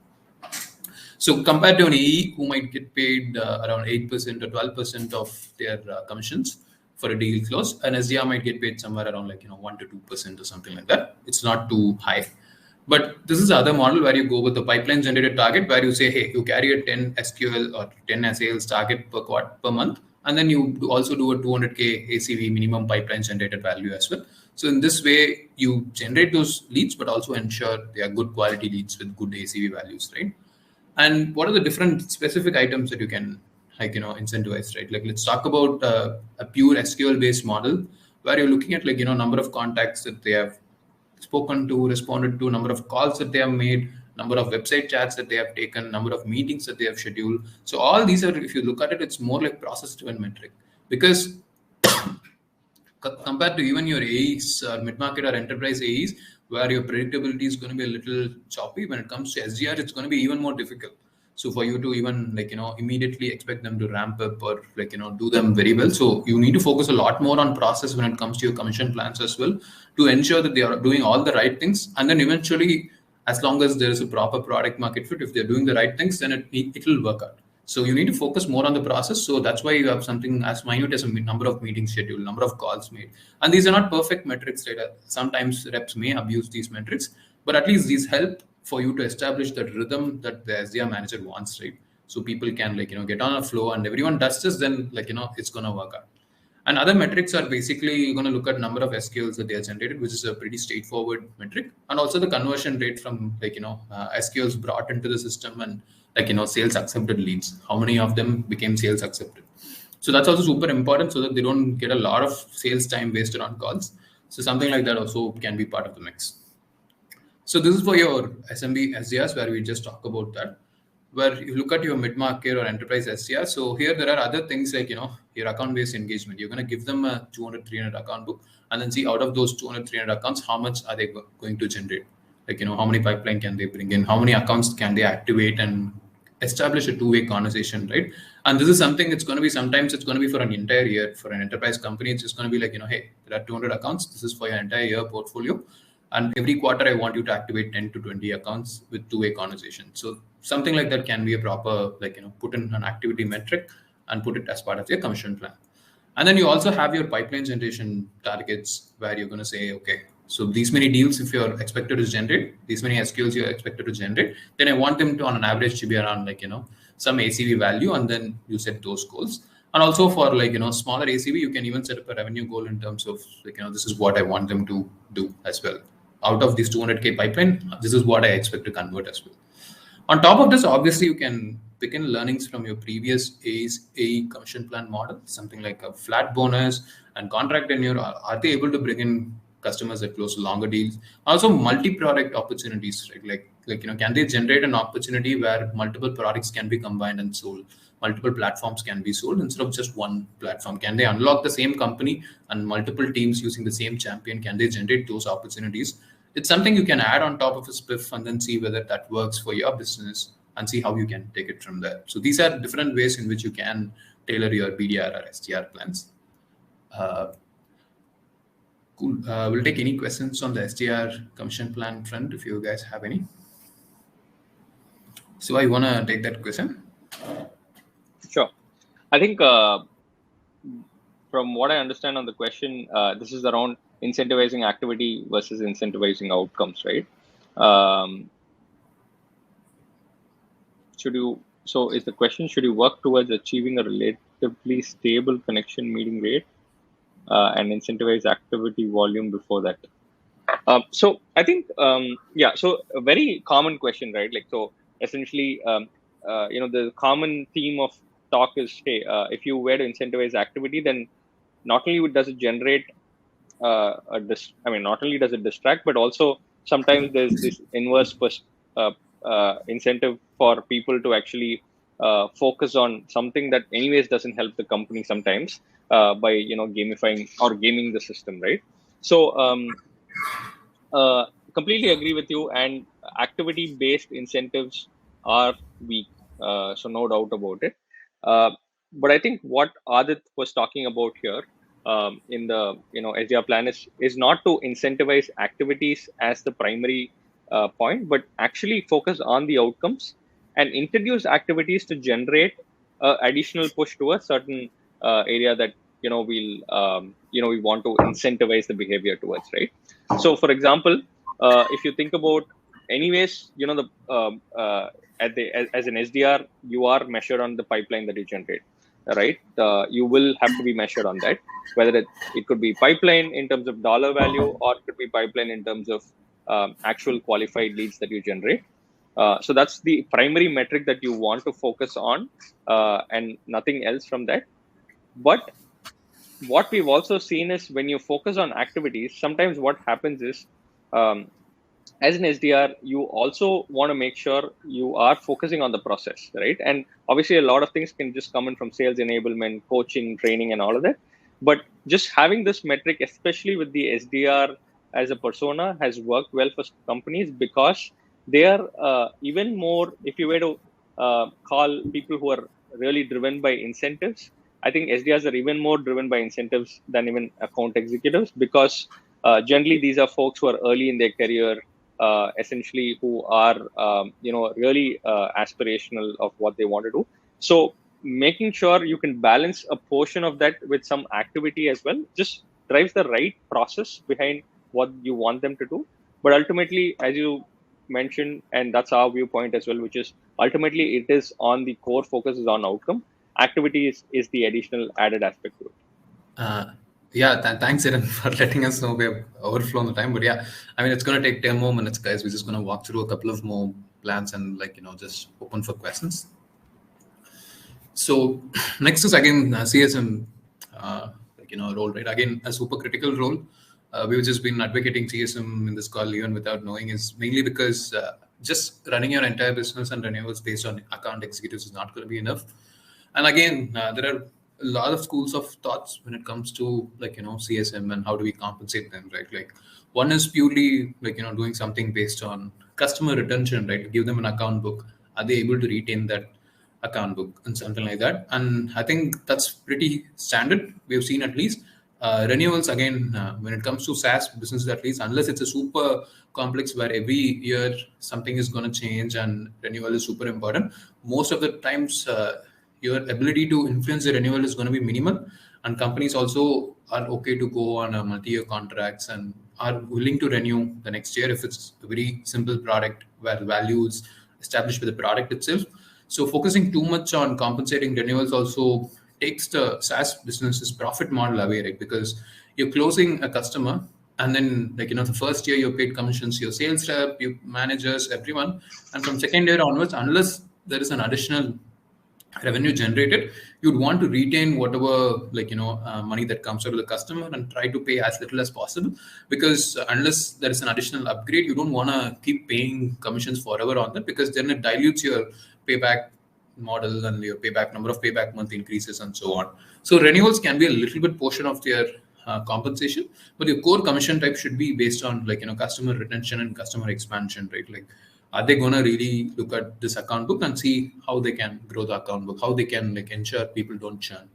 So compared to an AE who might get paid around 8% or 12% of their commissions for a deal close, an SDR might get paid somewhere around 1 to 2% or something like that. It's not too high. But this is the other model where you go with the pipeline generated target, where you say, hey, you carry a 10 SQL or 10 sales target per month, and then you also do a 200K ACV minimum pipeline generated value as well. So in this way, you generate those leads, but also ensure they are good quality leads with good ACV values, right? And what are the different specific items that you can incentivize, right? Like let's talk about a pure SQL based model where you're looking at number of contacts that they have spoken to, responded to, number of calls that they have made, number of website chats that they have taken, number of meetings that they have scheduled. So all these are, if you look at it, it's more like process-driven metric, because compared to even your AEs, mid-market or enterprise AEs, where your predictability is going to be a little choppy, when it comes to SDR, it's going to be even more difficult. So for you to even immediately expect them to ramp up or do them very well. So you need to focus a lot more on process when it comes to your commission plans as well, to ensure that they are doing all the right things. And then eventually, as long as there is a proper product market fit, if they're doing the right things, then it will work out. So you need to focus more on the process. So that's why you have something as minute as a number of meetings scheduled, number of calls made. And these are not perfect metrics, right? Sometimes reps may abuse these metrics, but at least these help for you to establish the rhythm that the SDR manager wants, right? So people can get on a flow, and everyone does this, then it's going to work out. And other metrics are basically you're going to look at number of SQLs that they are generated, which is a pretty straightforward metric, and also the conversion rate from SQLs brought into the system and sales accepted leads. How many of them became sales accepted? So that's also super important, so that they don't get a lot of sales time wasted on calls. So something like that also can be part of the mix. So this is for your SMB SDRs, where we just talk about that. Where you look at your mid-market or enterprise SDR, so here there are other things like your account-based engagement. You're going to give them a 200, 300 account book, and then see out of those 200, 300 accounts, how much are they going to generate? How many pipeline can they bring in? How many accounts can they activate and establish a two-way conversation, right? And this is something it's going to be, sometimes it's going to be for an entire year. For an enterprise company, it's just going to be hey, there are 200 accounts. This is for your entire year portfolio. And every quarter, I want you to activate 10 to 20 accounts with two-way conversation. So something like that can be a proper, put in an activity metric and put it as part of your commission plan. And then you also have your pipeline generation targets, where you're going to say, okay, So these many deals, if you're expected to generate, these many SQLs you're expected to generate, then I want them to, on an average, to be around some ACV value, and then you set those goals. And also for smaller ACV, you can even set up a revenue goal in terms of this is what I want them to do as well. Out of this 200K pipeline, this is what I expect to convert as well. On top of this, obviously, you can pick in learnings from your previous AE commission plan model, something like a flat bonus and contract tenure. Are they able to bring in customers that close longer deals? Also, multi-product opportunities, right? Can they generate an opportunity where multiple products can be combined and sold? Multiple platforms can be sold instead of just one platform. Can they unlock the same company and multiple teams using the same champion? Can they generate those opportunities? It's something you can add on top of a spiff and then see whether that works for your business and see how you can take it from there. So these are different ways in which you can tailor your BDR or SDR plans. Cool. We'll take any questions on the SDR commission plan front if you guys have any. So I want to take that question. Sure. I think from what I understand on the question, this is around incentivizing activity versus incentivizing outcomes, right? So is the question, should you work towards achieving a relatively stable connection meeting rate and incentivize activity volume before that? So I think, so a very common question, right? So essentially, the common theme of talk is, hey, if you were to incentivize activity, then not only does it generate not only does it distract, but also sometimes there's this inverse incentive for people to actually focus on something that anyways doesn't help the company sometimes by gamifying or gaming the system, right? So completely agree with you, and activity based incentives are weak, so no doubt about it. But I think what Adith was talking about here in the SDR plan is not to incentivize activities as the primary point, but actually focus on the outcomes and introduce activities to generate additional push to a certain area that we want to incentivize the behavior towards, right? So for example, if you think about anyways, as an SDR, you are measured on the pipeline that you generate, right? You will have to be measured on that, whether it could be pipeline in terms of dollar value, or it could be pipeline in terms of actual qualified leads that you generate. So that's the primary metric that you want to focus on, and nothing else from that. But what we've also seen is when you focus on activities, sometimes what happens is, as an SDR, you also want to make sure you are focusing on the process, right? And obviously, a lot of things can just come in from sales enablement, coaching, training, and all of that. But just having this metric, especially with the SDR as a persona, has worked well for companies because they are even more, if you were to call people who are really driven by incentives, I think SDRs are even more driven by incentives than even account executives, because generally these are folks who are early in their career, essentially who are really aspirational of what they want to do. So making sure you can balance a portion of that with some activity as well just drives the right process behind what you want them to do. But ultimately, as you mentioned, and that's our viewpoint as well, which is ultimately it is on the core focus is on outcome. Activity is the additional added aspect to it. Thanks, Aaron, for letting us know we have overflown the time. But it's going to take 10 more minutes, guys. We're just going to walk through a couple of more plans and just open for questions. So next is again CSM, role, right? Again, a super critical role. We've just been advocating CSM in this call even without knowing, is mainly because just running your entire business and renewals based on account executives is not going to be enough. And again, there are a lot of schools of thoughts when it comes to CSM and how do we compensate them, right? One is purely doing something based on customer retention, right? Give them an account book. Are they able to retain that account book and something like that? And I think that's pretty standard. We've seen at least renewals again, when it comes to SaaS businesses, at least, unless it's a super complex where every year something is going to change and renewal is super important. Most of the times, your ability to influence the renewal is going to be minimal, and companies also are okay to go on a multi-year contracts and are willing to renew the next year if it's a very simple product where the value is established with the product itself. So focusing too much on compensating renewals also takes the SaaS business's profit model away, right? Because you're closing a customer, and then the first year you paid commissions to your sales rep, your managers, everyone, and from second year onwards, unless there is an additional revenue generated, you'd want to retain whatever money that comes out of the customer and try to pay as little as possible, because unless there is an additional upgrade, you don't want to keep paying commissions forever on that, because then it dilutes your payback model and your payback number of payback month increases and so on. So renewals can be a little bit portion of their compensation, but your core commission type should be based on customer retention and customer expansion, right? Like, are they going to really look at this account book and see how they can grow the account book, how they can ensure people don't churn?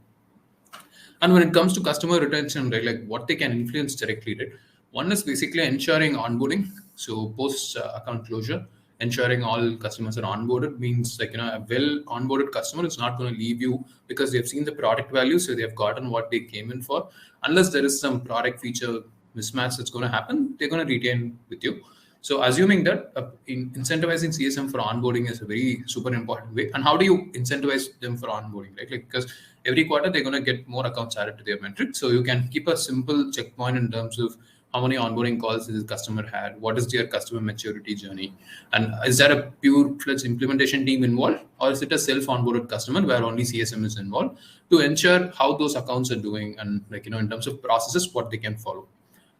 And when it comes to customer retention, right, like what they can influence directly, right? One is basically ensuring onboarding. So post account closure, ensuring all customers are onboarded means a well onboarded customer is not going to leave you because they've seen the product value, so they've gotten what they came in for. Unless there is some product feature mismatch that's going to happen, they're going to retain with you. So assuming that incentivizing CSM for onboarding is a very super important way. And how do you incentivize them for onboarding, right? Like, because every quarter they're going to get more accounts added to their metric. So you can keep a simple checkpoint in terms of how many onboarding calls this customer had, what is their customer maturity journey, and is there a pure-fledged implementation team involved, or is it a self-onboarded customer where only CSM is involved, to ensure how those accounts are doing and in terms of processes, what they can follow.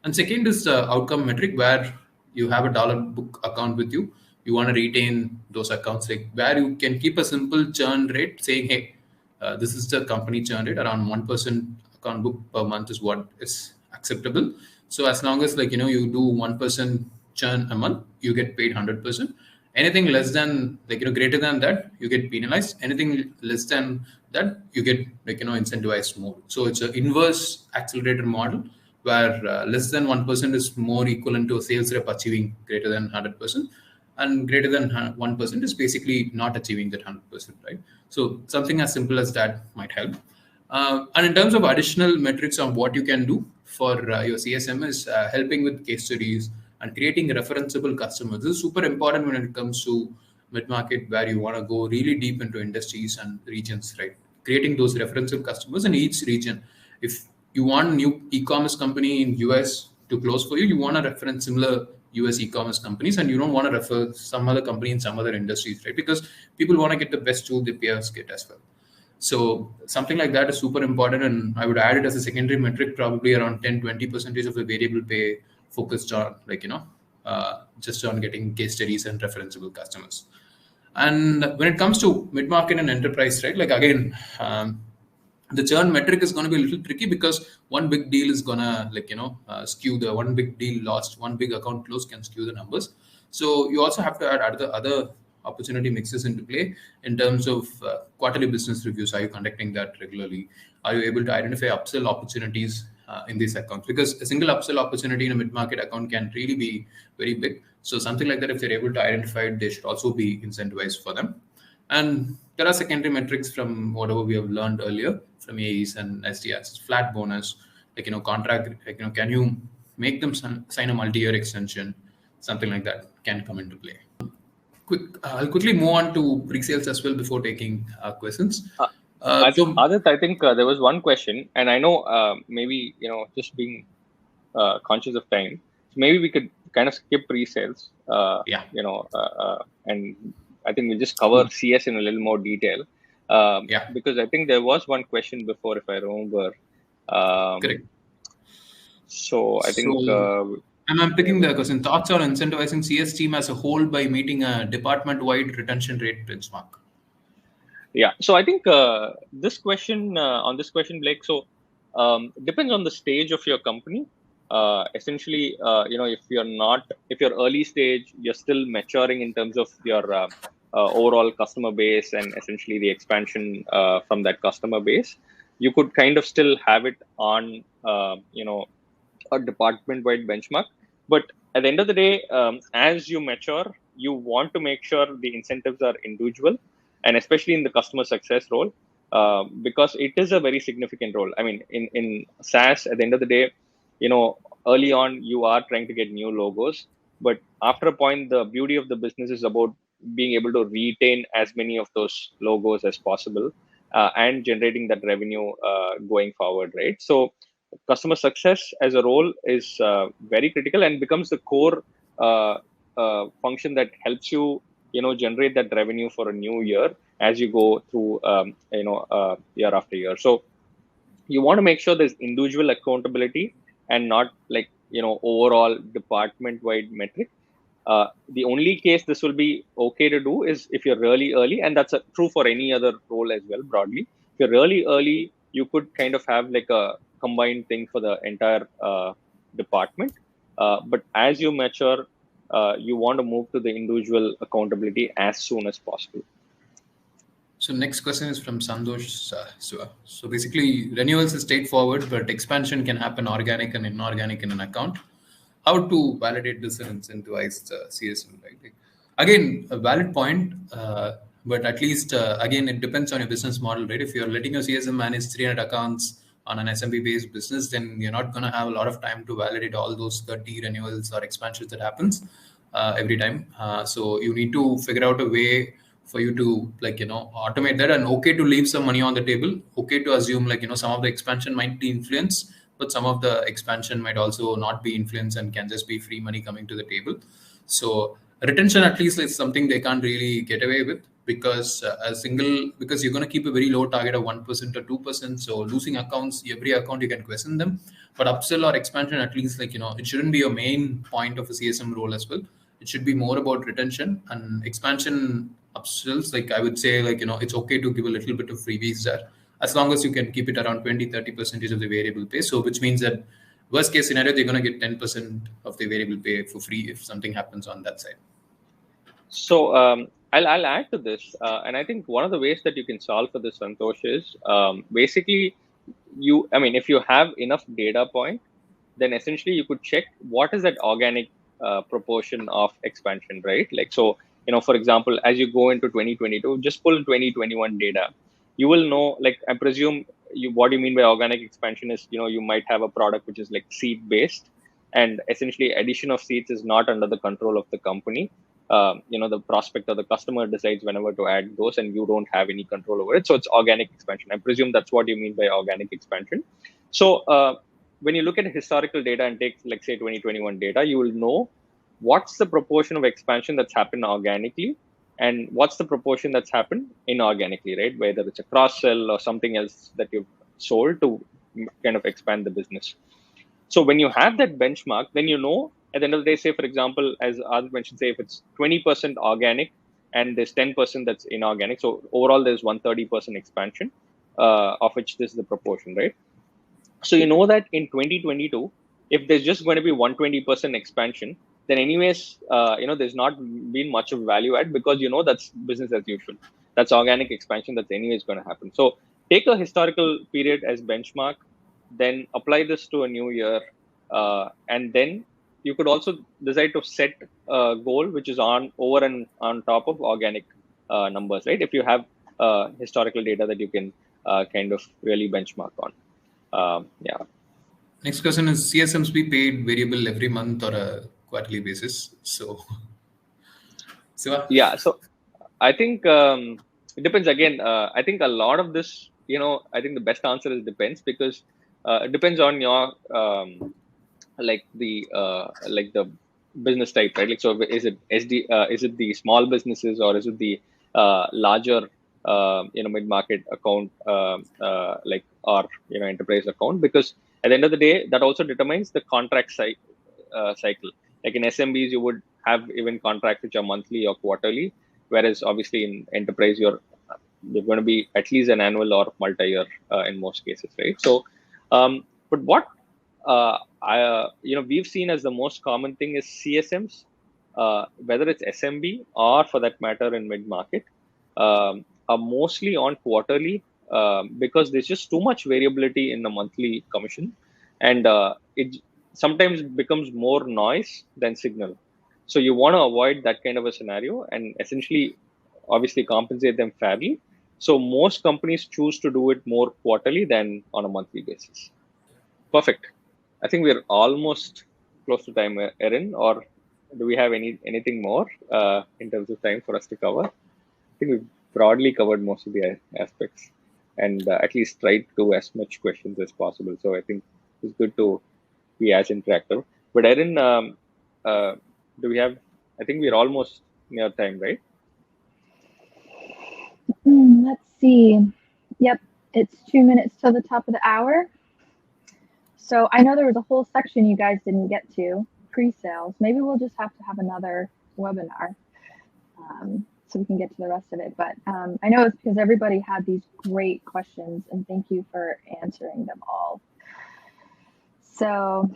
And second is the outcome metric, where you have a dollar book account with you. You want to retain those accounts, like where you can keep a simple churn rate saying, hey, this is the company churn rate, around 1% account book per month is what is acceptable. So as long as you do 1% churn a month, you get paid 100%. Anything less than greater than that, you get penalized. Anything less than that, you get incentivized more. So it's an inverse accelerator model, where less than 1% is more equivalent to a sales rep achieving greater than 100%, and greater than 1% is basically not achieving that 100%, right? So something as simple as that might help. And in terms of additional metrics on what you can do for your CSM is helping with case studies and creating referenceable customers. This is super important when it comes to mid-market, where you want to go really deep into industries and regions, right? Creating those referenceable customers in each region. If you want a new e-commerce company in US to close for you, you want to reference similar US e-commerce companies, and you don't want to refer some other company in some other industries, right? Because people want to get the best tool their peers get as well. So something like that is super important, and I would add it as a secondary metric, probably around 10-20% of the variable pay focused on just on getting case studies and referenceable customers. And when it comes to mid-market and enterprise, right, like again, the churn metric is going to be a little tricky, because one big deal is going to skew the one big deal lost, one big account close can skew the numbers. So you also have to add other opportunity mixes into play in terms of quarterly business reviews. Are you conducting that regularly? Are you able to identify upsell opportunities in these accounts? Because a single upsell opportunity in a mid-market account can really be very big. So something like that, if they're able to identify it, they should also be incentivized for them. And there are secondary metrics from whatever we have learned earlier from AEs and SDRs, flat bonus, contract, can you make them sign a multi-year extension? Something like that can come into play. I'll quickly move on to pre-sales as well before taking questions. Adith, I think there was one question, and I know maybe just being conscious of time, so maybe we could kind of skip pre-sales. And I think we'll just cover CS in a little more detail. Because I think there was one question before, if I remember. Correct. So I think. I'm picking the question. Thoughts on incentivizing CS team as a whole by meeting a department-wide retention rate benchmark? Yeah. So I think this question, Blake, so depends on the stage of your company. Essentially, if you're early stage, you're still maturing in terms of your overall customer base and essentially the expansion from that customer base, you could kind of still have it on, a department-wide benchmark. But at the end of the day, as you mature, you want to make sure the incentives are individual, and especially in the customer success role, because it is a very significant role. I mean, in SaaS, at the end of the day, early on you are trying to get new logos, but after a point, the beauty of the business is about being able to retain as many of those logos as possible, and generating that revenue going forward, right? So customer success as a role is very critical and becomes the core uh, function that helps you, generate that revenue for a new year as you go through, year after year. So you want to make sure there's individual accountability and not like, overall department wide metric. The only case this will be okay to do is if you're really early, and that's true for any other role as well broadly. If you're really early, you could kind of have like a combined thing for the entire department. But as you mature, you want to move to the individual accountability as soon as possible. So next question is from Sandosh. So basically, renewals is straightforward, but expansion can happen organic and inorganic in an account. How to validate this and incentivize CSM, right? Again, a valid point, but at least, again, it depends on your business model, right? If you're letting your CSM manage 300 accounts on an SMB-based business, then you're not going to have a lot of time to validate all those 30 renewals or expansions that happens every time. So you need to figure out a way for you to automate that, and okay to leave some money on the table, okay to assume some of the expansion might be influenced, but some of the expansion might also not be influenced and can just be free money coming to the table. So retention at least is something they can't really get away with, because because you're going to keep a very low target of 1% or 2%. So losing accounts, every account you can question them, but upsell or expansion, at least it shouldn't be your main point of a CSM role as well. It should be more about retention and expansion. Upsells, I would say, it's okay to give a little bit of freebies there, as long as you can keep it around 20-30% of the variable pay. So which means that worst case scenario, they're going to get 10% of the variable pay for free if something happens on that side. So I'll add to this, and I think one of the ways that you can solve for this, Santosh, is basically if you have enough data point, then essentially you could check what is that organic proportion of expansion, right? Like, so, for example, as you go into 2022, just pull 2021 data. You will know, like, I presume what you mean by organic expansion is, you might have a product which is like seat based, and essentially addition of seats is not under the control of the company. The prospect or the customer decides whenever to add those, and you don't have any control over it. So it's organic expansion. I presume that's what you mean by organic expansion. So when you look at historical data and take, like, say, 2021 data, you will know what's the proportion of expansion that's happened organically and what's the proportion that's happened inorganically, right? Whether it's a cross sell or something else that you've sold to kind of expand the business. So when you have that benchmark, then at the end of the day, say, for example, as Adit mentioned, say if it's 20% organic and there's 10% that's inorganic. So overall, there's 130% expansion, of which this is the proportion, right? So you know that in 2022, if there's just going to be 120% expansion, then anyways, there's not been much of value add, because that's business as usual. That's organic expansion that's anyways going to happen. So take a historical period as benchmark, then apply this to a new year, and then you could also decide to set a goal which is over and on top of organic numbers, right? If you have historical data that you can kind of really benchmark on. Yeah. Next question is, CSMs be paid variable every month or a quarterly basis? So, Siva? Yeah. So I think it depends. Again, I think a lot of this, I think the best answer is depends, because it depends on your the business type, right? Like, so is it is it the small businesses, or is it the larger mid market account, or enterprise account? Because at the end of the day, that also determines the contract cycle. Like in SMBs, you would have even contracts which are monthly or quarterly, whereas obviously in enterprise, you're going to be at least an annual or multi-year in most cases, right? So, but what we've seen as the most common thing is CSMs, whether it's SMB or for that matter in mid market, are mostly on quarterly, because there's just too much variability in the monthly commission, and it sometimes becomes more noise than signal. So you want to avoid that kind of a scenario and essentially, obviously, compensate them fairly. So most companies choose to do it more quarterly than on a monthly basis. Perfect. I think we're almost close to time, Erin, or do we have anything more in terms of time for us to cover? I think we've broadly covered most of the aspects and at least tried to do as much questions as possible. So I think it's good to be as interactive. But Erin, do we have, I think we're almost near time, right? Let's see. Yep, it's 2 minutes till the top of the hour. So I know there was a whole section you guys didn't get to, pre-sales. Maybe we'll just have to have another webinar so we can get to the rest of it. But I know it's because everybody had these great questions, and thank you for answering them all. So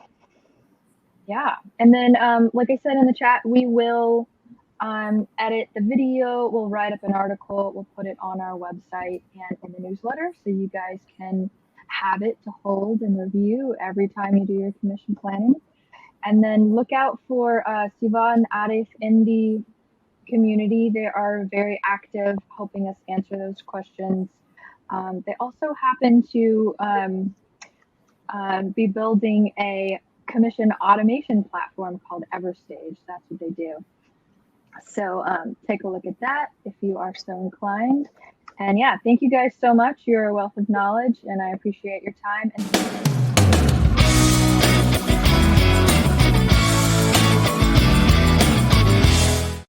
yeah, and then like I said in the chat, we will edit the video, we'll write up an article, we'll put it on our website and in the newsletter so you guys can have it to hold and review every time you do your commission planning. And then look out for Siva and Adith in the community. They are very active, helping us answer those questions. They also happen to be building a commission automation platform called Everstage. That's what they do. So take a look at that if you are so inclined. And yeah, thank you guys so much. You're a wealth of knowledge, and I appreciate your time. And